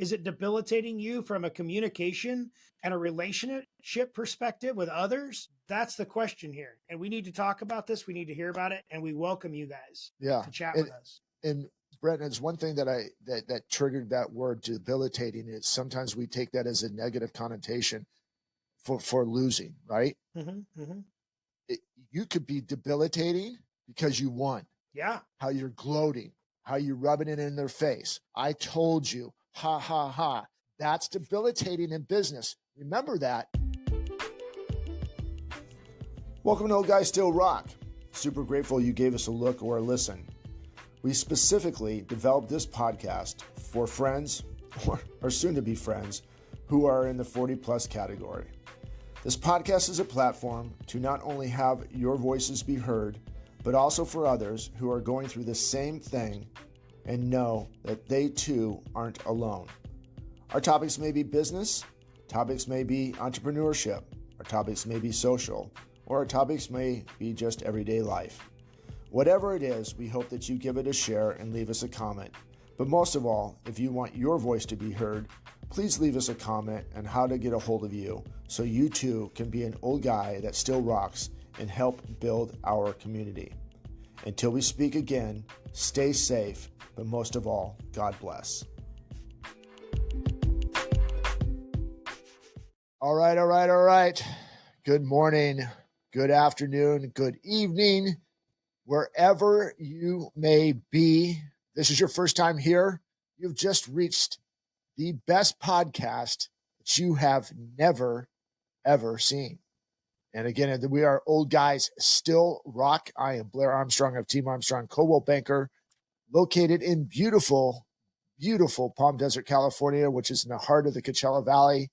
Is it debilitating you from a communication and a relationship perspective with others? That's the question here. And we need to talk about this. We need to hear about it. And we welcome you guys to chat with us. And Brent, it's one thing that triggered that word debilitating is sometimes we take that as a negative connotation for losing, right? You could be debilitating because you won. Yeah. How you're gloating, how you're rubbing it in their face. I told you, ha, ha, ha. That's debilitating in business. Remember that. Welcome to Old Guys Still Rock. Super grateful you gave us a look or a listen. We specifically developed this podcast for friends or soon to be friends who are in the 40 plus category. This podcast is a platform to not only have your voices be heard, but also for others who are going through the same thing and know that they too aren't alone. Our topics may be business, topics may be entrepreneurship, our topics may be social, or our topics may be just everyday life. Whatever it is, we hope that you give it a share and leave us a comment. But most of all, if you want your voice to be heard, please leave us a comment on how to get a hold of you so you too can be an old guy that still rocks and help build our community. Until we speak again, stay safe, but most of all, God bless. All right. Good morning, good afternoon, good evening, wherever you may be. This is your first time here. You've just reached the best podcast that you have never, ever seen. And again, we are Old Guys Still Rock. I am Blair Armstrong of Team Armstrong, Coldwell Banker, located in beautiful, beautiful Palm Desert, California, which is in the heart of the Coachella Valley.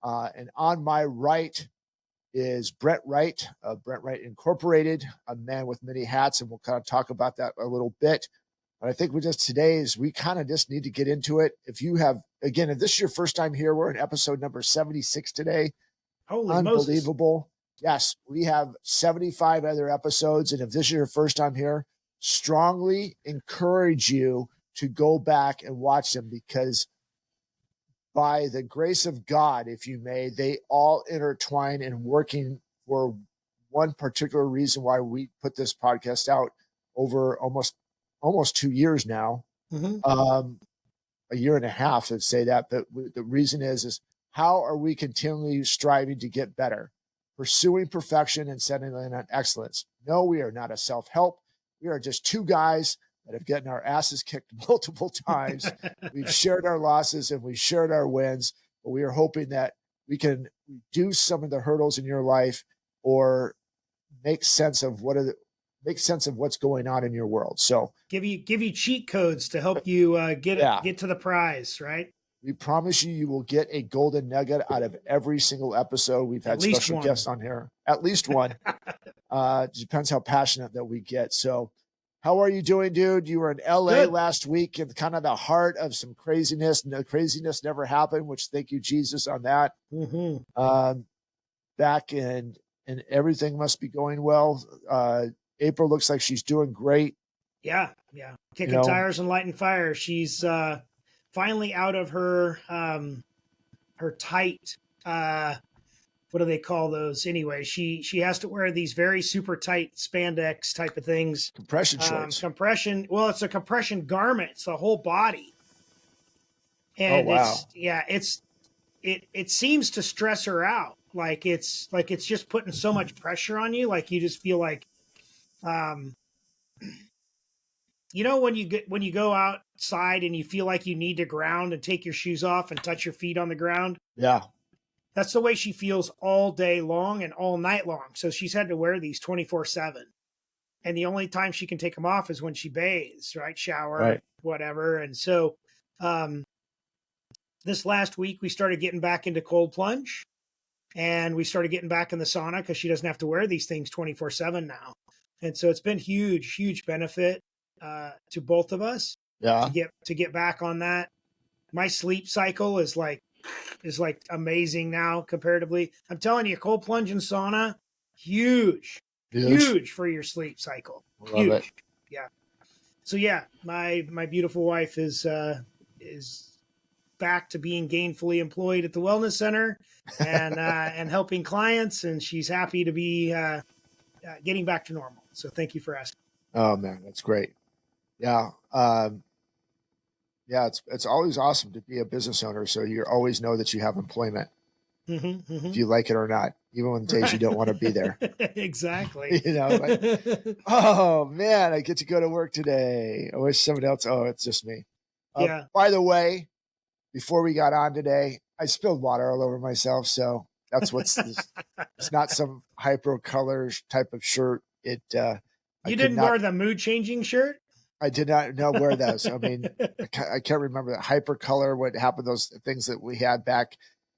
And on my right is Brent Wright of Brent Wright Incorporated, a man with many hats, and we'll kind of talk about that a little bit. But I think we just we kind of just need to get into it. If you have, again, if this is your first time here, we're in episode number 76 today. Holy Unbelievable. Moses. Yes, we have 75 other episodes. And if this is your first time here, strongly encourage you to go back and watch them because by the grace of God, if you may, they all intertwine and working for one particular reason why we put this podcast out over almost 2 years now, a year and a half, I'd say that. But the reason is how are we continually striving to get better, pursuing perfection and setting on excellence? No, we are not a self-help. We are just two guys that have gotten our asses kicked multiple times. We've shared our losses and we've shared our wins, but we are hoping that we can reduce some of the hurdles in your life or make sense of what's going on in your world. So give you cheat codes to help you get to the prize, right? We promise you will get a golden nugget out of every single episode. We've had special guests on here, at least one. Depends how passionate that we get. So how are you doing, dude? You were in LA last week in kind of the heart of some craziness. No, craziness never happened, which thank you, Jesus, on that. Back and everything must be going well. April looks like she's doing great. Yeah. Kicking tires and lighting fire. She's finally out of her tight, what do they call those? Anyway, she has to wear these very super tight spandex type of things. Compression shorts. Well, it's a compression garment. It's the whole body. And it seems to stress her out. Like it's just putting so much pressure on you. Like you just feel like, when you go outside and you feel like you need to ground and take your shoes off and touch your feet on the ground. Yeah. That's the way she feels all day long and all night long. So she's had to wear these 24/7. And the only time she can take them off is when she bathes, right? Shower, whatever. And so, this last week we started getting back into cold plunge and we started getting back in the sauna because she doesn't have to wear these things 24/7 now. And so it's been huge benefit to both of us to get back on that. My sleep cycle is like amazing now comparatively. I'm telling you, cold plunge and sauna, huge for your sleep cycle. Love it. Yeah. So yeah, my beautiful wife is back to being gainfully employed at the wellness center and helping clients. And she's happy to be getting back to normal. So thank you for asking. Oh man, that's great. Yeah. Yeah, it's always awesome to be a business owner. So you always know that you have employment, if you like it or not, even on days you don't want to be there. Exactly. Like, oh man, I get to go to work today. I wish somebody else. Oh, it's just me. Yeah. By the way, before we got on today, I spilled water all over myself. So that's it's not some hyper color type of shirt. You didn't wear the mood changing shirt? I did not wear those. I mean, I can't remember the hypercolor, what happened, those things that we had back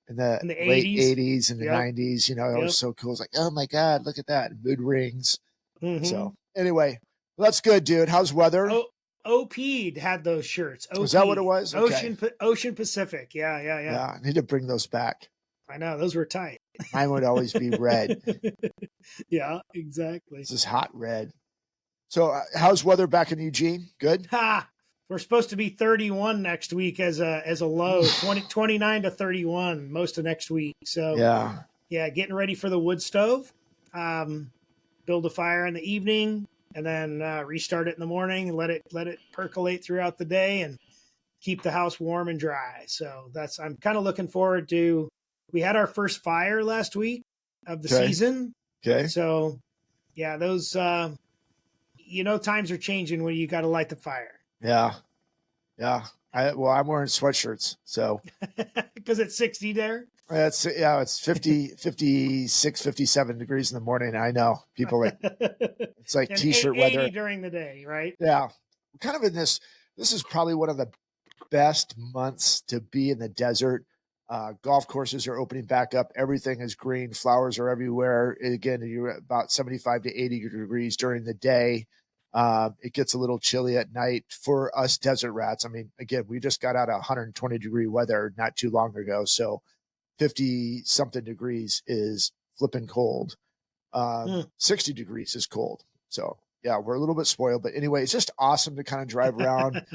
in the late 80s and the 90s. It was so cool. It's like, oh my God, look at that. Mood rings. Mm-hmm. So anyway, well, that's good, dude. How's weather? OP'd had those shirts. OP. Was that what it was? Okay. Ocean Pacific. Yeah. Yeah, I need to bring those back. I know. Those were tight. Mine would always be red. Yeah, exactly. This is hot red. So how's weather back in Eugene? Good? We're supposed to be 31 next week as a low, 29 to 31 most of next week. So yeah, getting ready for the wood stove. Build a fire in the evening and then restart it in the morning and let it percolate throughout the day and keep the house warm and dry. So I'm kind of looking forward to. We had our first fire last week of the season. Okay. So yeah, those. Times are changing when you got to light the fire. Yeah. I'm wearing sweatshirts, so because it's 60 there. It's 50, 56, 57 degrees in the morning. I know people it's like t-shirt 80 weather during the day, right? Yeah. Kind of in this is probably one of the best months to be in the desert. Golf courses are opening back up. Everything is green. Flowers are everywhere. Again, you're about 75 to 80 degrees during the day. It gets a little chilly at night for us desert rats. I mean, again, we just got out of 120 degree weather not too long ago. So 50 something degrees is flipping cold. 60 degrees is cold. So yeah, we're a little bit spoiled, but anyway, it's just awesome to kind of drive around.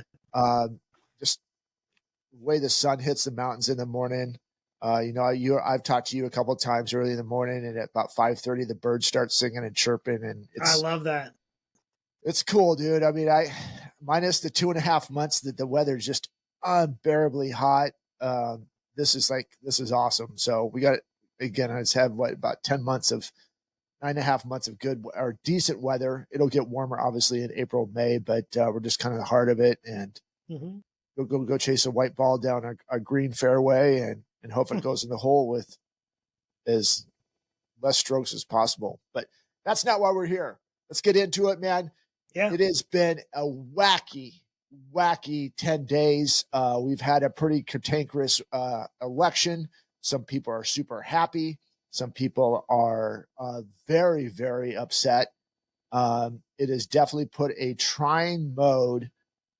Just the way the sun hits the mountains in the morning. I've talked to you a couple of times early in the morning, and at about 5:30, the birds start singing and chirping, and I love that. It's cool, dude. I mean, minus the 2.5 months that the weather's just unbearably hot. This is awesome. So we got, again, I just have about 10 months of 9.5 months of good or decent weather. It'll get warmer, obviously, in April, May, but we're just kind of the heart of it, and go chase a white ball down a green fairway and hope it goes in the hole with as less strokes as possible. But that's not why we're here. Let's get into it, man. Yeah. It has been a wacky 10 days. We've had a pretty cantankerous election. Some people are super happy. Some people are very, very upset. It has definitely put a trying mode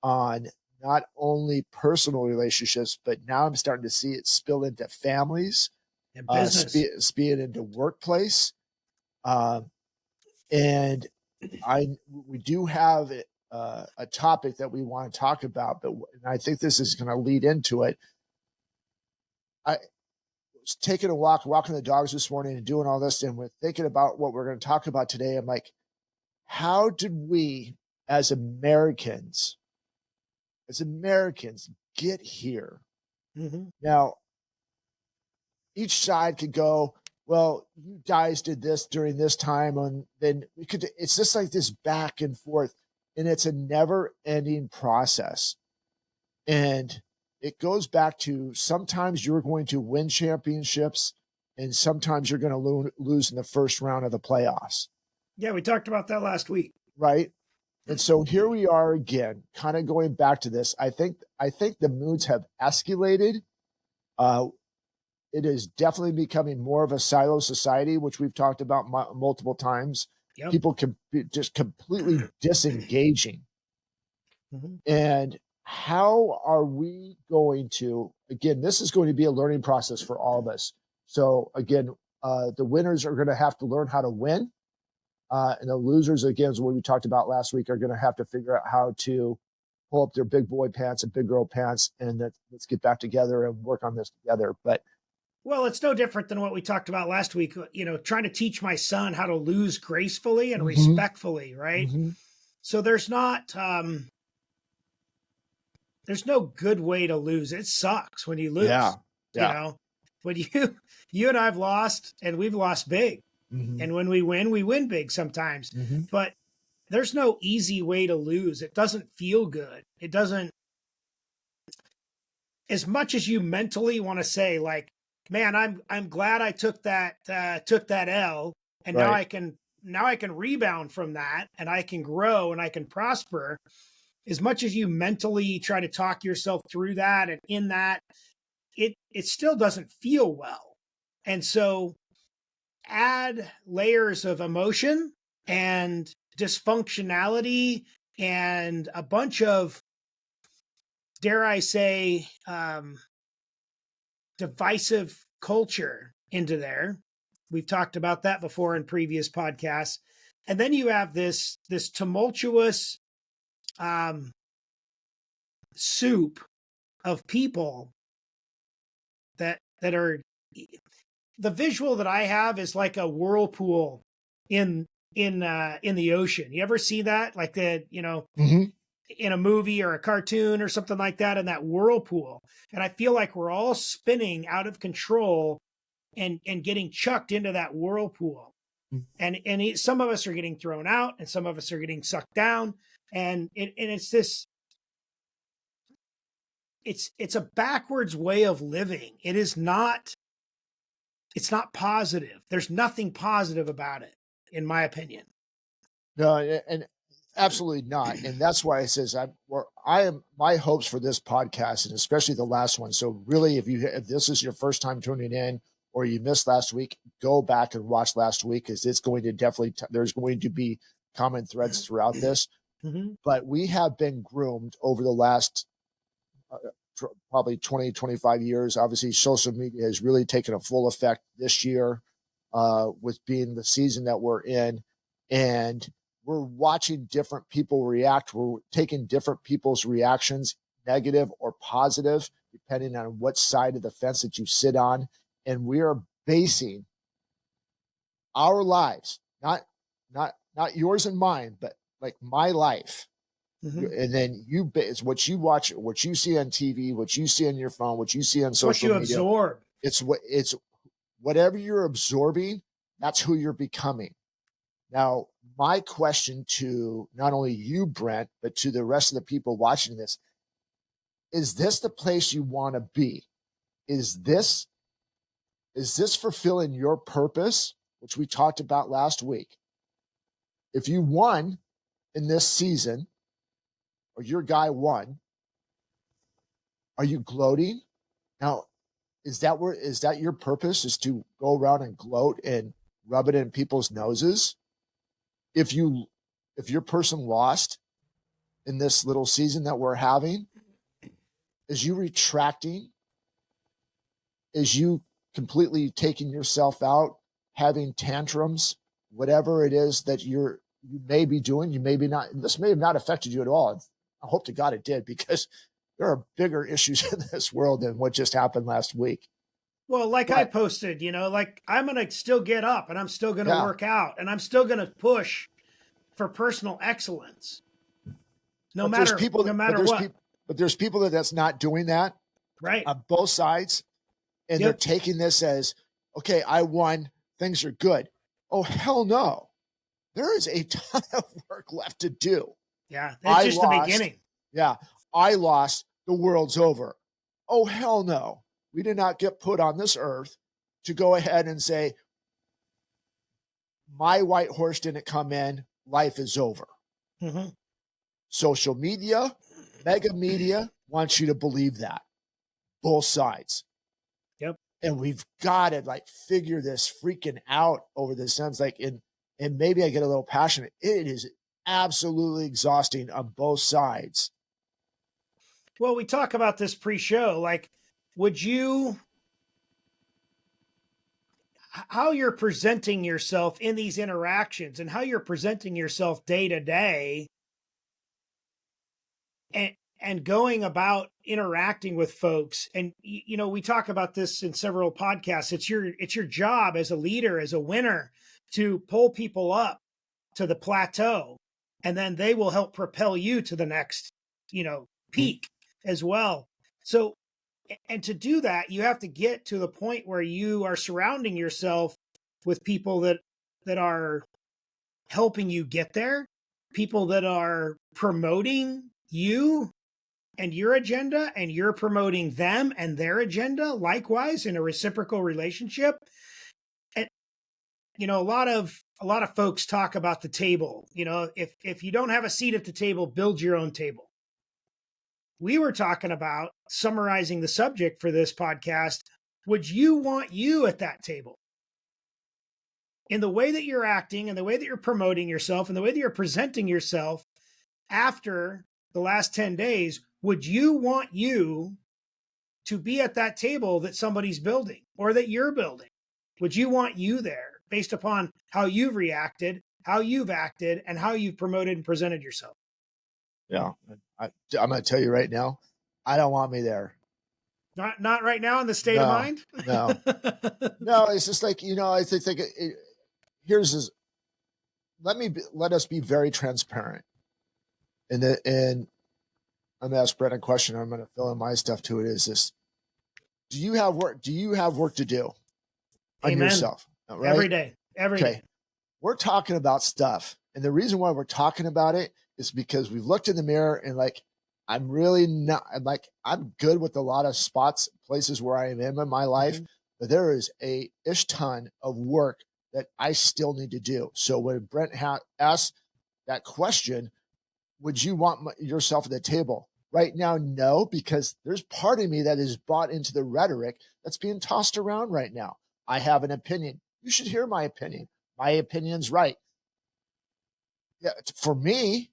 on not only personal relationships, but now I'm starting to see it spill into families, and business, spill into workplace. And we do have a topic that we want to talk about, but I think this is going to lead into it. I was taking a walking the dogs this morning and doing all this, and we're thinking about what we're going to talk about today. I'm like, how did we as Americans get here? Now, each side could go, well, you guys did this during this time, and then it's just like this back and forth, and it's a never ending process. And it goes back to sometimes you're going to win championships and sometimes you're going to lose in the first round of the playoffs. Yeah, we talked about that last week. Right. And so here we are again, kind of going back to this. I think the moods have escalated. It is definitely becoming more of a silo society, which we've talked about multiple times. Yep. People can be just completely disengaging. And how are we going to, again, this is going to be a learning process for all of us. So again, the winners are going to have to learn how to win. And the losers, again, is what we talked about last week, are going to have to figure out how to pull up their big boy pants and big girl pants, and let's get back together and work on this together. But well, it's no different than what we talked about last week, trying to teach my son how to lose gracefully and respectfully, right? So there's no good way to lose. It sucks when you lose. When you and I've lost, and we've lost big. And when we win big sometimes. But there's no easy way to lose. It doesn't feel good. It doesn't, as much as you mentally want to say, like, man, I'm glad I took that L, and now I can rebound from that, and I can grow and I can prosper. As much as you mentally try to talk yourself through that, and in that, it still doesn't feel well. And so add layers of emotion and dysfunctionality and a bunch of, dare I say, divisive culture into there. We've talked about that before in previous podcasts. And then you have this tumultuous soup of people that are, the visual that I have is like a whirlpool in the ocean. You ever see that? Like in a movie or a cartoon or something like that, in that whirlpool. And I feel like we're all spinning out of control and getting chucked into that whirlpool. And some of us are getting thrown out, and some of us are getting sucked down. And it's this, it's a backwards way of living. It's not positive. There's nothing positive about it, in my opinion. No, and absolutely not. And that's why I says my hopes for this podcast, and especially the last one. So really, if this is your first time tuning in, or you missed last week, go back and watch last week, because it's going to definitely, there's going to be common threads throughout this. But we have been groomed over the last probably 20, 25 years. Obviously, social media has really taken a full effect this year, with being the season that we're in. And we're watching different people react. We're taking different people's reactions, negative or positive, depending on what side of the fence that you sit on. And we are basing our lives, not yours and mine, but like my life. And then it's what you watch, what you see on TV, what you see on your phone, what you see on social media. What you absorb. It's whatever you're absorbing, that's who you're becoming. Now, my question to not only you, Brent, but to the rest of the people watching this, is this the place you want to be? Is this fulfilling your purpose, which we talked about last week? If you won in this season, or your guy won, are you gloating? Now, is that your purpose, is to go around and gloat and rub it in people's noses? If your person lost in this little season that we're having, is you retracting? Is you completely taking yourself out, having tantrums, whatever it is that you may be doing, you may be not, this may have not affected you at all. I hope to God it did, because there are bigger issues in this world than what just happened last week. Well, I posted, like, I'm going to still get up, and I'm still going to work out, and I'm still going to push for personal excellence. No matter what. But there's people that's not doing that. Right. On both sides. And they're taking this as, okay, I won, things are good. Oh, hell no. There is a ton of work left to do. Yeah, that's just the beginning. Yeah, I lost, the world's over. Oh, hell no. We did not get put on this earth to go ahead and say, my white horse didn't come in, life is over. Social media, mega media wants you to believe that. Both sides. Yep. And we've got to figure this freaking out over this. Sounds like, and maybe I get a little passionate. It is absolutely exhausting on both sides. Well, we talk about this pre-show. How you're presenting yourself in these interactions and how you're presenting yourself day to day and going about interacting with folks. And we talk about this in several podcasts. It's your job as a leader, as a winner, to pull people up to the plateau, and then they will help propel you to the next peak as well. So, and to do that, you have to get to the point where you are surrounding yourself with people that are helping you get there, people that are promoting you and your agenda, and you're promoting them and their agenda likewise in a reciprocal relationship. And a lot of folks talk about the table. If you don't have a seat at the table, build your own table. We were talking about summarizing the subject for this podcast. Would you want you at that table? In the way that you're acting, and the way that you're promoting yourself, and the way that you're presenting yourself after the last 10 days, would you want you to be at that table that somebody's building or that you're building? Would you want you there based upon how you've reacted, how you've acted, and how you've promoted and presented yourself? Yeah. I'm going to tell you right now, I don't want me there. Not right now in the state of mind? No. No, it's just like, I think let us be very transparent. And I'm going to ask Brent a question. I'm going to fill in my stuff to it. Is this, do you have work to do on Amen. yourself? Right? Every day. We're talking about stuff. And the reason why we're talking about it is because we've looked in the mirror and I'm good with a lot of places where I am in my life, but there is a ton of work that I still need to do. So when Brent asked that question, would you want yourself at the table? Right now, no, because there's part of me that is bought into the rhetoric that's being tossed around right now. I have an opinion. You should hear my opinion. My opinion's right. Yeah, for me,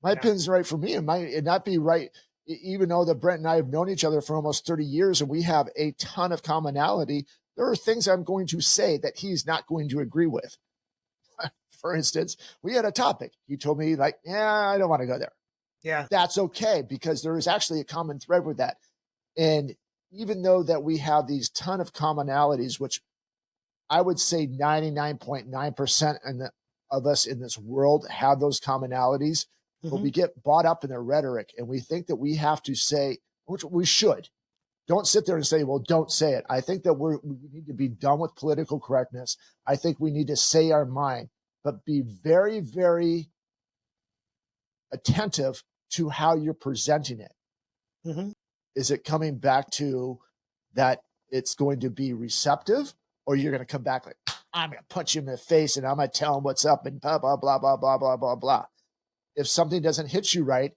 my opinion's right for me. It not be right, even though that Brent and I have known each other for almost 30 years and we have a ton of commonality. There are things I'm going to say that he's not going to agree with. For instance, we had a topic. He told me I don't want to go there. Yeah. That's okay, because there is actually a common thread with that. And even though that we have these ton of commonalities, which I would say 99.9% of us in this world have those commonalities, but we get bought up in the rhetoric and we think that we have to say, which we should. Don't sit there and say, well, don't say it. I think that we need to be done with political correctness. I think we need to say our mind, but be very, very attentive to how you're presenting it. Is it coming back to that it's going to be receptive, or you're going to come back like, I'm going to punch you in the face and I'm going to tell him what's up and blah, blah, blah, blah, blah, blah, blah, blah. If something doesn't hit you right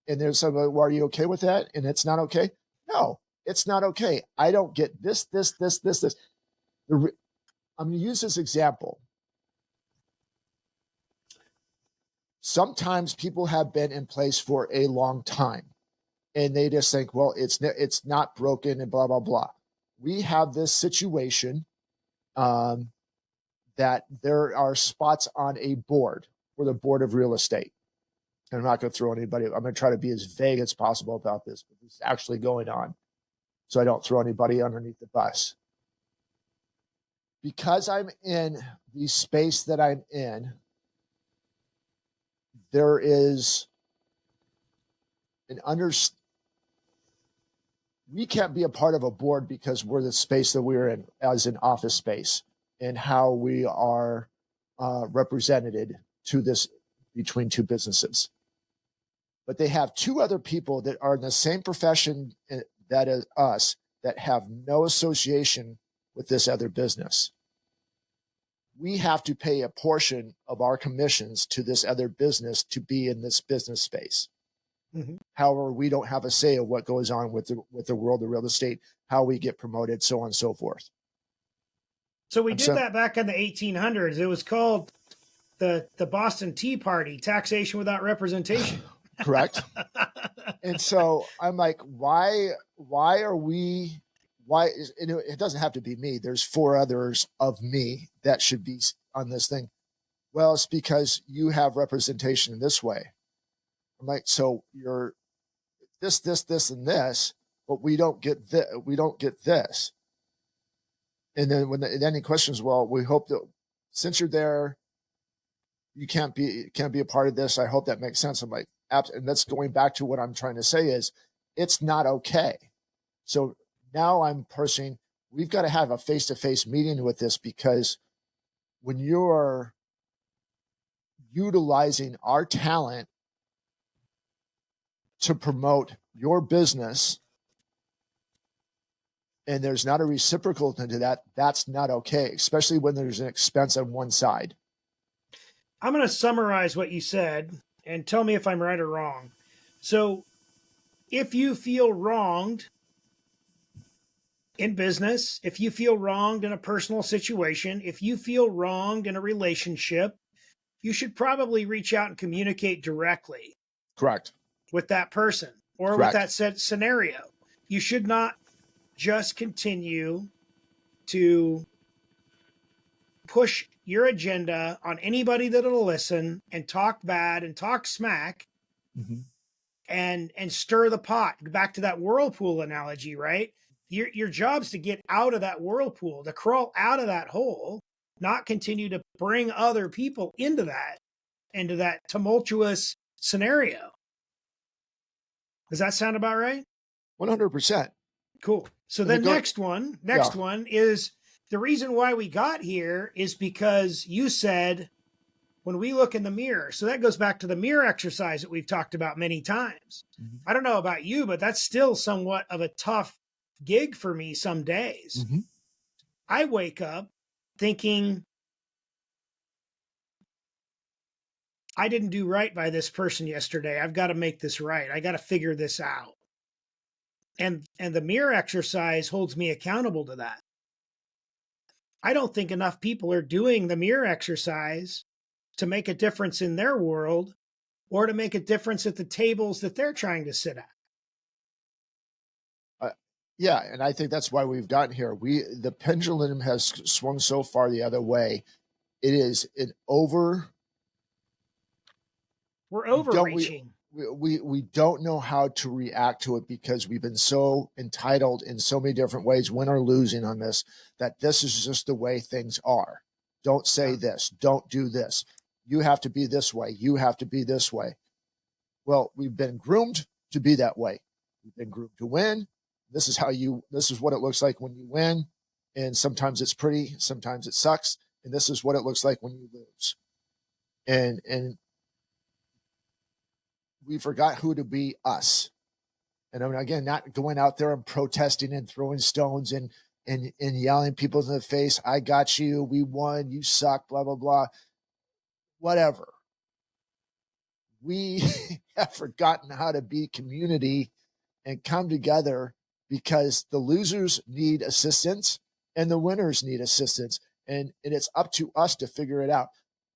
and there's somebody, well, are you okay with that? And it's not okay. No, it's not okay. I don't get this. I'm going to use this example. Sometimes people have been in place for a long time and they just think, well, it's not broken and blah, blah, blah. We have this situation that there are spots on a board for the board of real estate. And I'm not going to throw anybody. I'm going to try to be as vague as possible about this, but it's actually going on, so I don't throw anybody underneath the bus. Because I'm in the space that I'm in, there is we can't be a part of a board because we're the space that we're in as an office space and how we are represented to this between two businesses. But they have two other people that are in the same profession that is us that have no association with this other business. We have to pay a portion of our commissions to this other business to be in this business space. However, we don't have a say of what goes on with the world of real estate, how we get promoted, so on and so forth. So we did that back in the 1800s. It was called the Boston Tea Party, taxation without representation. Correct. And so I'm like, why it doesn't have to be me. There's 4 others of me that should be on this thing. Well, it's because you have representation in this way. I'm like, so you're this, and this, but we don't get this. And then then he questions, well, we hope that since you're there, you can't be a part of this. I hope that makes sense. I'm like, and that's going back to what I'm trying to say is it's not okay. So now I'm pushing, we've got to have a face-to-face meeting with this, because when you're utilizing our talent to promote your business and there's not a reciprocal to that, that's not okay, especially when there's an expense on one side. I'm going to summarize what you said and tell me if I'm right or wrong. So if you feel wronged in business, if you feel wronged in a personal situation, if you feel wronged in a relationship, you should probably reach out and communicate directly. Correct. With that person or Correct. with that said scenario. You should not just continue to push your agenda on anybody that'll listen and talk bad and talk smack and stir the pot. Back to that whirlpool analogy, right? Your job's to get out of that whirlpool, to crawl out of that hole, not continue to bring other people into that tumultuous scenario. Does that sound about right? 100%. Cool. So the next one is the reason why we got here is because you said when we look in the mirror. So that goes back to the mirror exercise that we've talked about many times. I don't know about you, but that's still somewhat of a tough gig for me some days. I wake up thinking, I didn't do right by this person yesterday. I've got to make this right. I got to figure this out. And the mirror exercise holds me accountable to that. I don't think enough people are doing the mirror exercise to make a difference in their world or to make a difference at the tables that they're trying to sit at. Yeah, and I think that's why we've gotten here. The pendulum has swung so far the other way. It is we're overreaching. We don't know how to react to it because we've been so entitled in so many different ways, win or losing on this, that this is just the way things are. Don't say this. Don't do this. You have to be this way. You have to be this way. Well, we've been groomed to be that way. We've been groomed to win. This is what it looks like when you win. And sometimes it's pretty, sometimes it sucks. And this is what it looks like when you lose. And we forgot who to be us. And I mean, again, not going out there and protesting and throwing stones and yelling people in the face. I got you. We won. You suck, blah, blah, blah. Whatever. We have forgotten how to be community and come together, because the losers need assistance and the winners need assistance. And it's up to us to figure it out.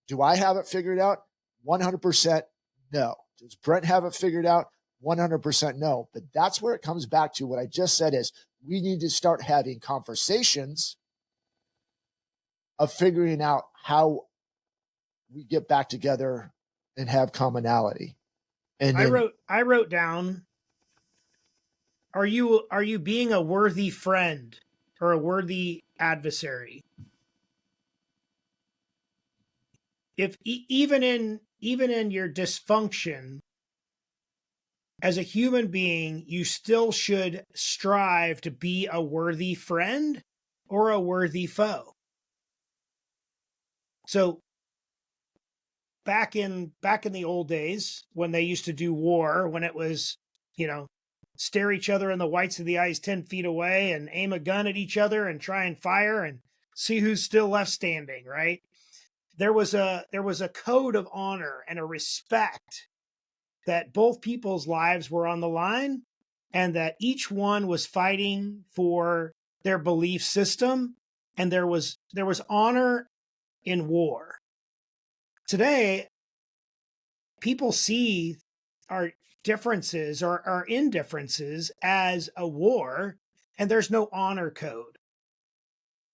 Do I have it figured out? 100% no. Does Brent have it figured out? 100% no. But that's where it comes back to what I just said is we need to start having conversations of figuring out how we get back together and have commonality. And I wrote down, are you being a worthy friend or a worthy adversary? If even in your dysfunction as a human being, you still should strive to be a worthy friend or a worthy foe. So back in the old days when they used to do war, when it was, stare each other in the whites of the eyes 10 feet away and aim a gun at each other and try and fire and see who's still left standing, right? There was a code of honor and a respect that both people's lives were on the line and that each one was fighting for their belief system, and there was honor in war. Today, people see our differences or our indifferences as a war, and there's no honor code.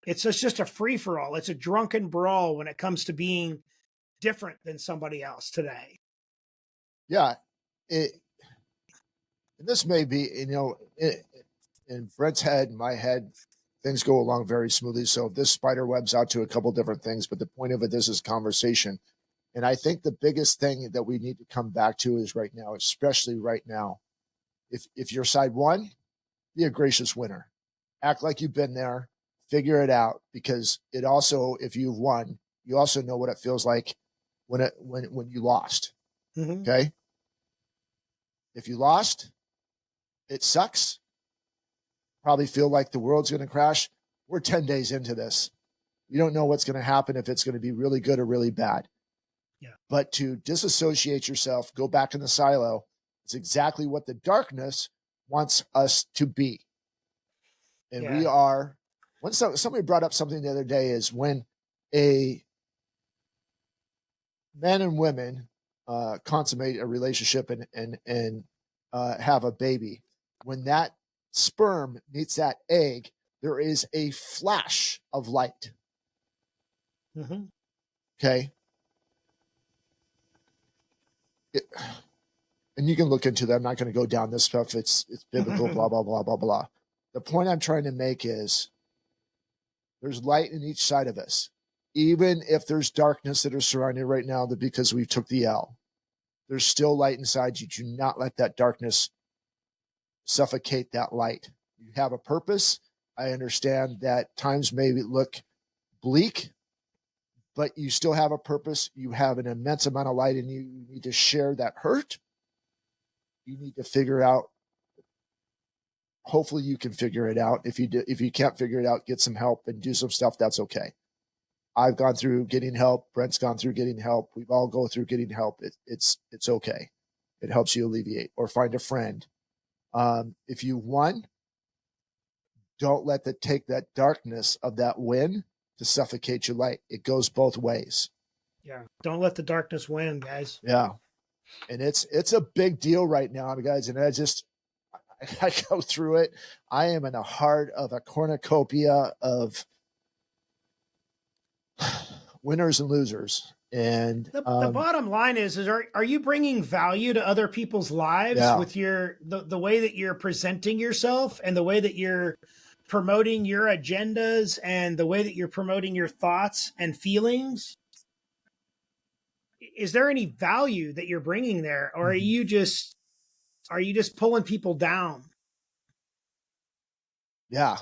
It's just a free-for-all. It's a drunken brawl when it comes to being different than somebody else today. Yeah. it, and this may be, in Brent's head, my head, things go along very smoothly. So this spider webs out to a couple different things, but the point of it, this is conversation. And I think the biggest thing that we need to come back to is right now, especially right now, if you're side one, be a gracious winner. Act like you've been there, figure it out, because it also, if you've won, you also know what it feels like when you lost. Mm-hmm. Okay. If you lost, it sucks. Probably feel like the world's going to crash. We're 10 days into this. You don't know what's going to happen, if it's going to be really good or really bad. Yeah. But to disassociate yourself, go back in the silo, it's exactly what the darkness wants us to be. And Yeah. we are, when somebody brought up something the other day, is when a men and women consummate a relationship and have a baby, when that sperm meets that egg, there is a flash of light. Mm-hmm. Okay. And you can look into that. I'm not going to go down this stuff. It's biblical, blah, blah, blah, blah, blah. The point I'm trying to make is there's light in each side of us. Even if there's darkness that are surrounding right now, that because we took the L, there's still light inside you. Do not let that darkness suffocate that light. You have a purpose. I understand that times may look bleak, but you still have a purpose. You have an immense amount of light in you. You need to share that hurt. You need to figure out. Hopefully you can figure it out. If you can't figure it out, get some help and do some stuff. That's okay. I've gone through getting help. Brent's gone through getting help. We've all go through getting help. It's okay. It helps you alleviate, or find a friend. If you won, don't let take that darkness of that win to suffocate your light. It goes both ways. Yeah. Don't let the darkness win, guys. Yeah. And it's a big deal right now, guys. And I go through it. I am in the heart of a cornucopia of winners and losers. And the bottom line is are you bringing value to other people's lives with the way that you're presenting yourself, and the way that you're promoting your agendas, and the way that you're promoting your thoughts and feelings? Is there any value that you're bringing there, or are you just pulling people down? Yeah.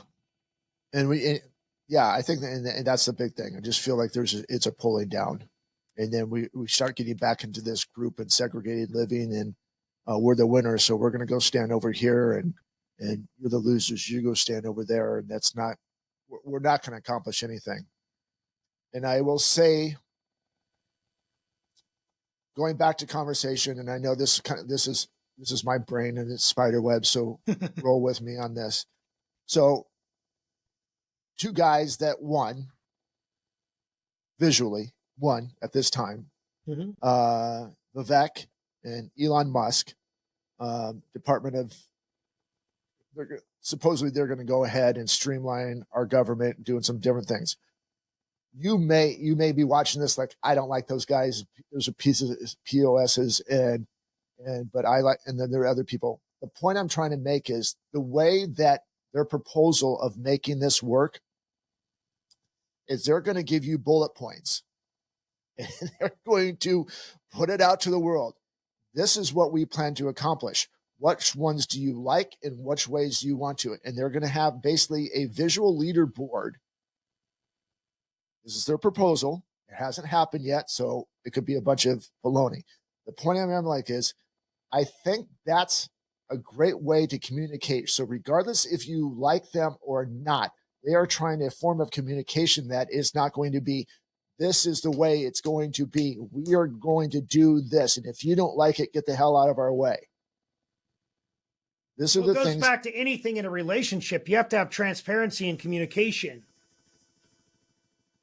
I think and that's the big thing. I just feel like it's a pulling down. And then we start getting back into this group and segregated living, and we're the winners, so we're going to go stand over here, and you're the losers, you go stand over there. And we're not going to accomplish anything. And I will say, going back to conversation, and I know this is my brain and it's spider web, so roll with me on this. So 2 guys that won at this time, Vivek and Elon Musk, Department of, supposedly they're going to go ahead and streamline our government, doing some different things. You may be watching this like, I don't like those guys. There's a piece of POSs but I like, and then there are other people. The point I'm trying to make is the way that their proposal of making this work is they're going to give you bullet points, and they're going to put it out to the world. This is what we plan to accomplish. Which ones do you like, and which ways do you want to? And they're going to have basically a visual leaderboard. This is their proposal. It hasn't happened yet, so it could be a bunch of baloney. The point I'm like is, I think that's a great way to communicate. So regardless if you like them or not, they are trying a form of communication that is not going to be, this is the way it's going to be. We are going to do this. And if you don't like it, get the hell out of our way. It goes back to anything in a relationship. You have to have transparency and communication.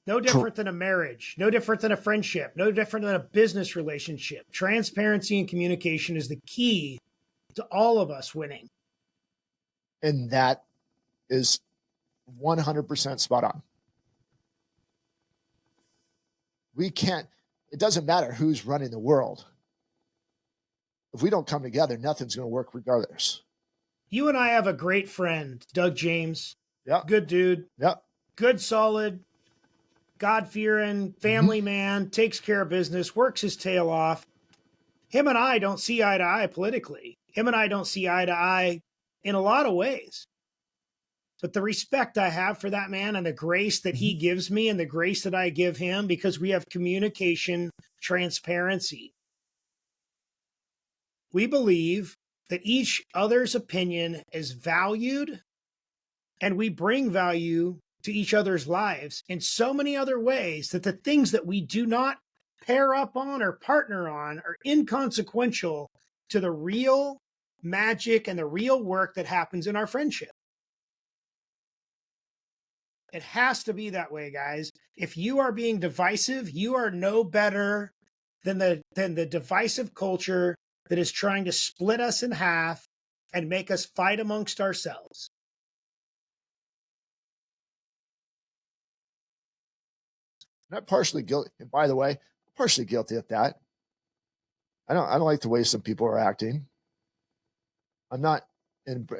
No different than a marriage, no different than a friendship, no different than a business relationship. Transparency and communication is the key to all of us winning. And that is 100% spot on. It doesn't matter who's running the world. if we don't come together, nothing's going to work regardless. You and I have a great friend, Doug James. Yeah. Good dude. Yeah. Good, solid, God-fearing, family man, takes care of business, works his tail off. Him and I don't see eye to eye politically. Him and I don't see eye to eye in a lot of ways. But the respect I have for that man and the grace that he gives me and the grace that I give him, because we have communication, transparency. We believe that each other's opinion is valued, and we bring value to each other's lives in so many other ways that the things that we do not pair up on or partner on are inconsequential to the real magic and the real work that happens in our friendship. It has to be that way, guys. If you are being divisive, you are no better than the divisive culture that is trying to split us in half and make us fight amongst ourselves. I'm partially guilty. And by the way, I'm partially guilty of that. I don't like the way some people are acting. I'm not, and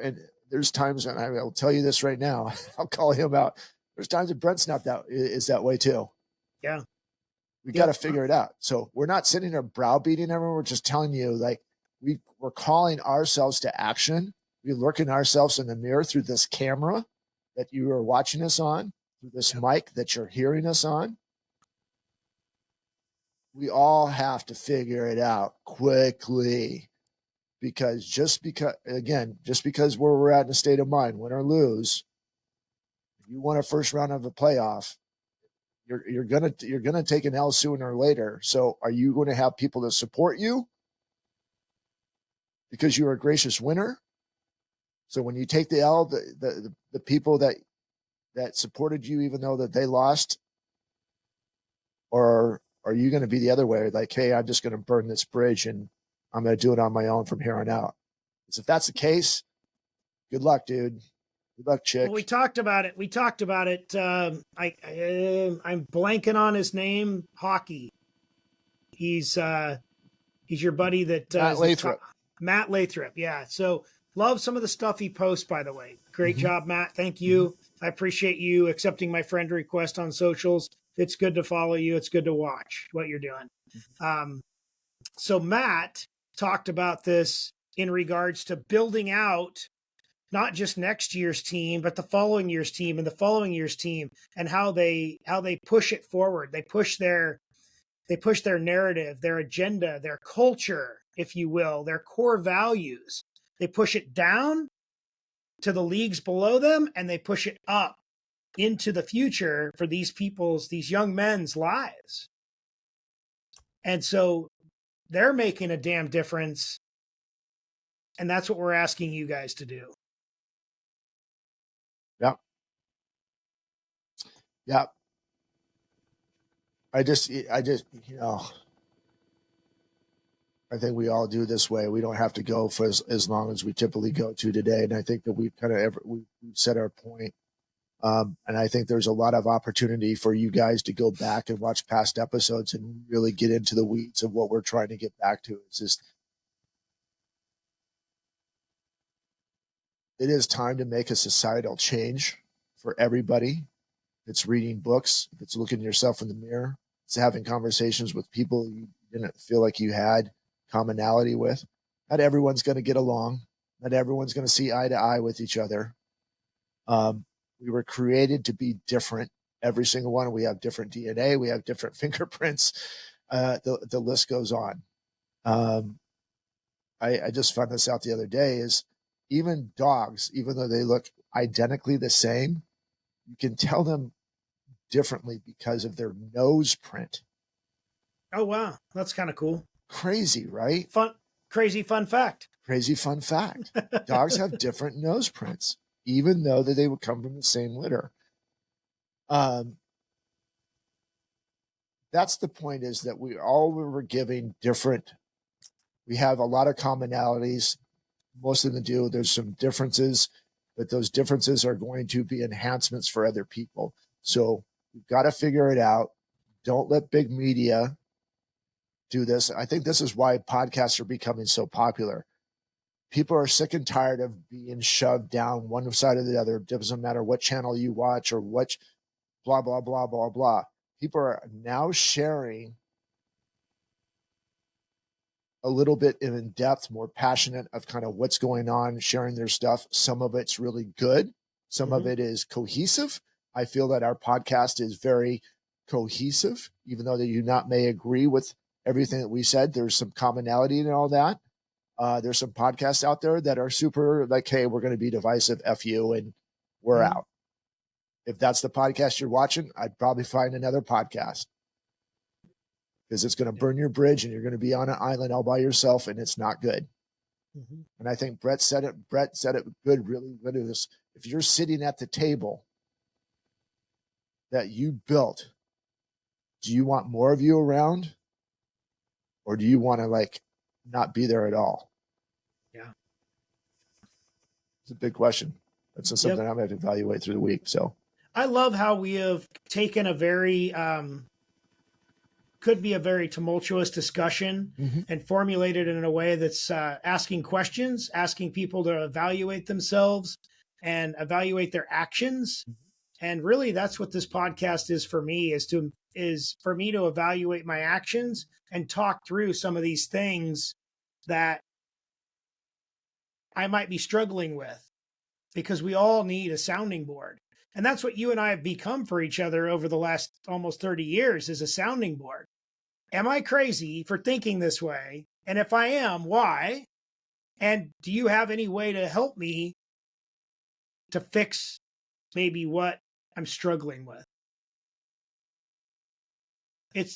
there's times, and I will tell you this right now, I'll call him out. There's times that Brent's not is that way too. Yeah. We got to figure it out. So we're not sitting there browbeating everyone. We're just telling you, like, we're calling ourselves to action. We're looking ourselves in the mirror through this camera that you are watching us on, through this mic that you're hearing us on. We all have to figure it out quickly, because just because where we're at in a state of mind, win or lose, if you want a first round of a playoff, you're gonna take an L sooner or later. So are you going to have people that support you because you're a gracious winner? So when you take the L, the people that supported you, even though that they lost, or are you going to be the other way? Like, hey, I'm just going to burn this bridge and I'm going to do it on my own from here on out. Because if that's the case, good luck, dude. Good luck, chick. Well, we talked about it. I'm blanking on his name. Hockey. He's your buddy that Matt Lathrop. Matt Lathrop. Yeah. So love some of the stuff he posts, by the way. Great job, Matt. Thank you. I appreciate you accepting my friend request on socials. It's good to follow you. It's good to watch what you're doing. So Matt talked about this in regards to building out not just next year's team, but the following year's team and the following year's team, and how they push it forward. They push their narrative, their agenda, their culture, if you will, their core values. They push it down to the leagues below them, and they push it up into the future for these young men's lives. And so they're making a damn difference. And that's what we're asking you guys to do. Yeah. Yeah. I just, I think we all do this way. We don't have to go for as long as we typically go to today. And I think that we've we've set our point. And I think there's a lot of opportunity for you guys to go back and watch past episodes and really get into the weeds of what we're trying to get back to. It's just, it is time to make a societal change for everybody. It's reading books, if it's looking yourself in the mirror, it's having conversations with people you didn't feel like you had commonality with. Not everyone's going to get along. Not everyone's going to see eye to eye with each other. We were created to be different. Every single one. We have different DNA. We have different fingerprints. The list goes on. I just found this out the other day, is even dogs, even though they look identically the same, you can tell them differently because of their nose print. Oh, wow. That's kind of cool. Crazy, right? Crazy fun fact. Crazy fun fact. Dogs have different nose prints, even though that they would come from the same litter. That's the point, is that we were giving different. We have a lot of commonalities. Most of them do. There's some differences, but those differences are going to be enhancements for other people. So we've got to figure it out. Don't let big media do this. I think this is why podcasts are becoming so popular. People are sick and tired of being shoved down one side or the other. It doesn't matter what channel you watch or what blah, blah, blah, blah, blah. People are now sharing a little bit in depth, more passionate of kind of what's going on, sharing their stuff. Some of it's really good. Some of it is cohesive. I feel that our podcast is very cohesive, even though that you not may agree with everything that we said. There's some commonality in all that. There's some podcasts out there that are super like, hey, we're going to be divisive, F you, and we're out. If that's the podcast you're watching, I'd probably find another podcast, because it's going to burn your bridge and you're going to be on an island all by yourself, and it's not good. And I think Brett said it good, really good. It was, if you're sitting at the table that you built, do you want more of you around, or do you want to like not be there at all? Yeah. It's a big question. That's just something I'm going to evaluate through the week. So I love how we have taken a very, could be a very tumultuous discussion and formulated it in a way that's asking questions, asking people to evaluate themselves and evaluate their actions. And really, that's what this podcast is for me, is for me to evaluate my actions and talk through some of these things that I might be struggling with, because we all need a sounding board. And that's what you and I have become for each other over the last almost 30 years, is a sounding board. Am I crazy for thinking this way? And if I am, why? And do you have any way to help me to fix maybe what I'm struggling with?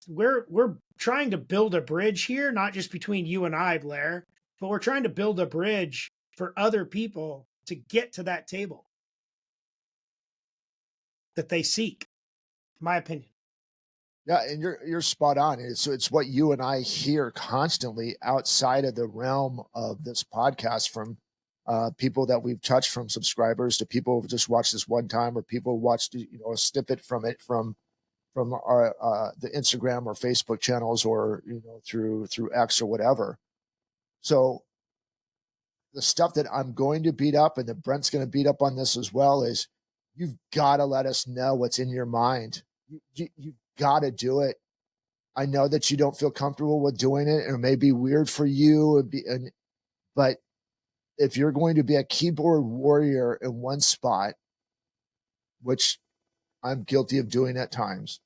We're trying to build a bridge here, not just between you and I, Blair, but we're trying to build a bridge for other people to get to that table that they seek, in my opinion. yeah, and you're spot on. It's what you and I hear constantly outside of the realm of this podcast from people that we've touched, from subscribers to people who just watched this one time, or people who watched a snippet from it from our the Instagram or Facebook channels, or through X or whatever. So the stuff that I'm going to beat up, and that Brent's going to beat up on this as well, is you've got to let us know what's in your mind. You've got to do it. I know that you don't feel comfortable with doing it, and it may be weird for you, but if you're going to be a keyboard warrior in one spot, which I'm guilty of doing at times,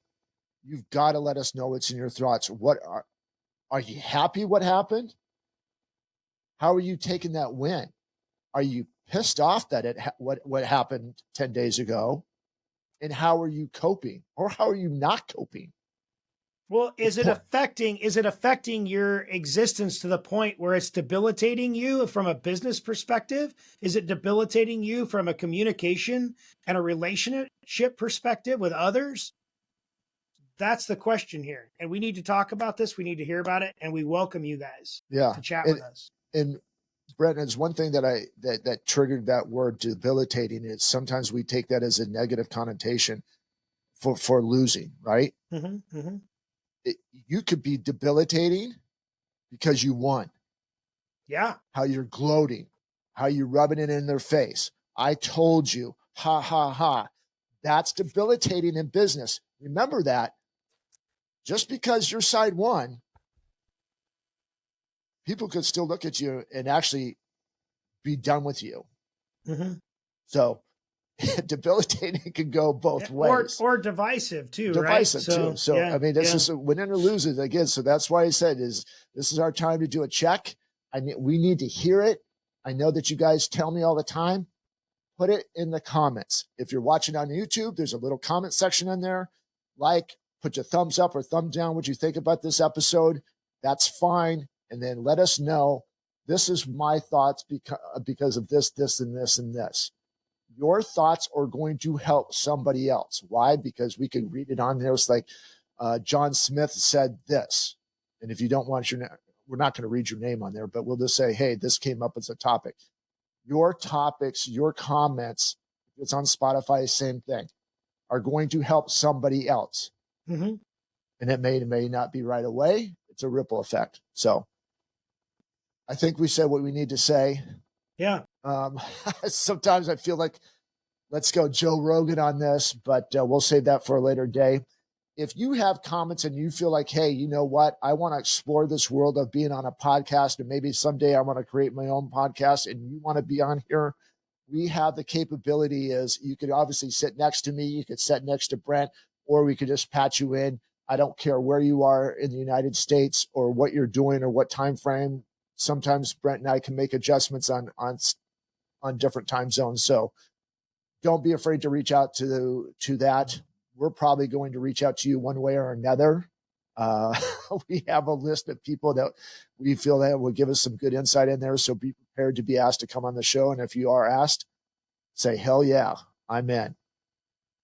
you've got to let us know what's in your thoughts. What are you happy what happened? How are you taking that win? Are you pissed off that what happened 10 days ago? And how are you coping, or how are you not coping? Well, is it affecting your existence to the point where it's debilitating you from a business perspective? Is it debilitating you from a communication and a relationship perspective with others? That's the question here. And we need to talk about this. We need to hear about it. And we welcome you guys to chat with us. And Brent, it's one thing that triggered that word debilitating is sometimes we take that as a negative connotation for losing, right? You could be debilitating because you won. Yeah. How you're gloating, how you're rubbing it in their face. I told you, ha, ha, ha. That's debilitating in business. Remember that. Just because your side won, people could still look at you and actually be done with you. So debilitating can go both ways. Or divisive too, divisive right? too. So yeah, I mean, this is win or loses again. So that's why I said this is our time to do a check. We need to hear it. I know that you guys tell me all the time. Put it in the comments. If you're watching on YouTube, there's a little comment section in there. Put your thumbs up or thumb down what you think about this episode. That's fine. And then let us know, this is my thoughts because of this, and this, and this. Your thoughts are going to help somebody else. Why? Because we can read it on there. It's like John Smith said this. And if you don't want your name, we're not going to read your name on there, but we'll just say, hey, this came up as a topic. Your topics, your comments, if it's on Spotify, same thing, are going to help somebody else. And it may not be right away. it's a ripple effect. So I think we said what we need to say. Yeah. Sometimes I feel like let's go Joe Rogan on this, but we'll save that for a later day. If you have comments and you feel like, hey, you know what? I want to explore this world of being on a podcast, and maybe someday I want to create my own podcast and you want to be on here, we have the capability. Is you could obviously sit next to me, you could sit next to Brent, or we could just patch you in. I don't care where you are in the United States or what you're doing or what time frame. Sometimes Brent and I can make adjustments on different time zones. So don't be afraid to reach out to that. We're probably going to reach out to you one way or another. We have a list of people that we feel that will give us some good insight in there. So be prepared to be asked to come on the show. And if you are asked, say, hell yeah, I'm in.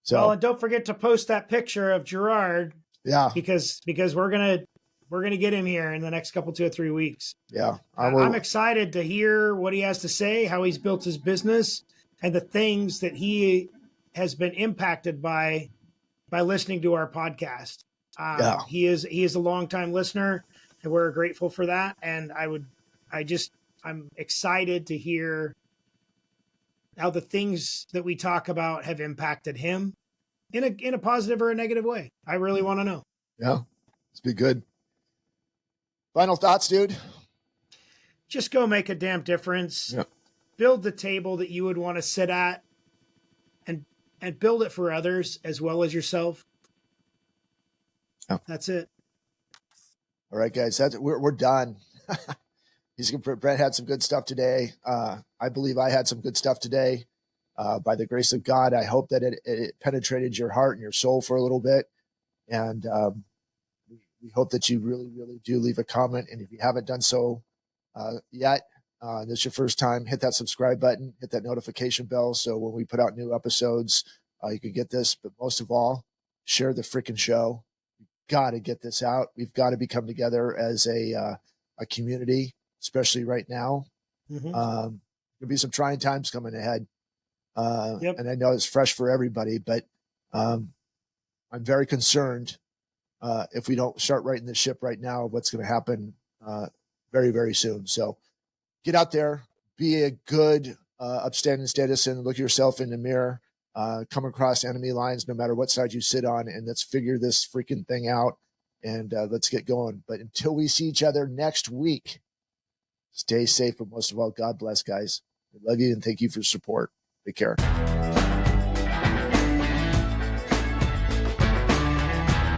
So, well, and don't forget to post that picture of Gerard. Yeah. Because we're gonna get him here in the next 2 or 3 weeks. Yeah. I'm excited to hear what he has to say, how he's built his business, and the things that he has been impacted by listening to our podcast. He is a longtime listener, and we're grateful for that. And I'm excited to hear how the things that we talk about have impacted him in a positive or a negative way. I really want to know. Yeah, it's be good. Final thoughts, dude. Just go make a damn difference. Yeah. Build the table that you would want to sit at, and build it for others as well as yourself. Yeah. That's it. All right, guys, we're done. Brent had some good stuff today. I believe I had some good stuff today. By the grace of God, I hope that it penetrated your heart and your soul for a little bit. And we hope that you really, really do leave a comment. And if you haven't done so yet, this is your first time, hit that subscribe button, hit that notification bell. So when we put out new episodes, you can get this. But most of all, share the freaking show. We've got to get this out. We've got to become together as a community, especially right now. Mm-hmm. There'll be some trying times coming ahead. Yep. And I know it's fresh for everybody, but I'm very concerned if we don't start righting the ship right now, what's going to happen very, very soon. So get out there, be a good, upstanding citizen, look yourself in the mirror, come across enemy lines, no matter what side you sit on, and let's figure this freaking thing out, and let's get going. But until we see each other next week, stay safe, but most of all, God bless, guys. I love you, and thank you for support. Take care.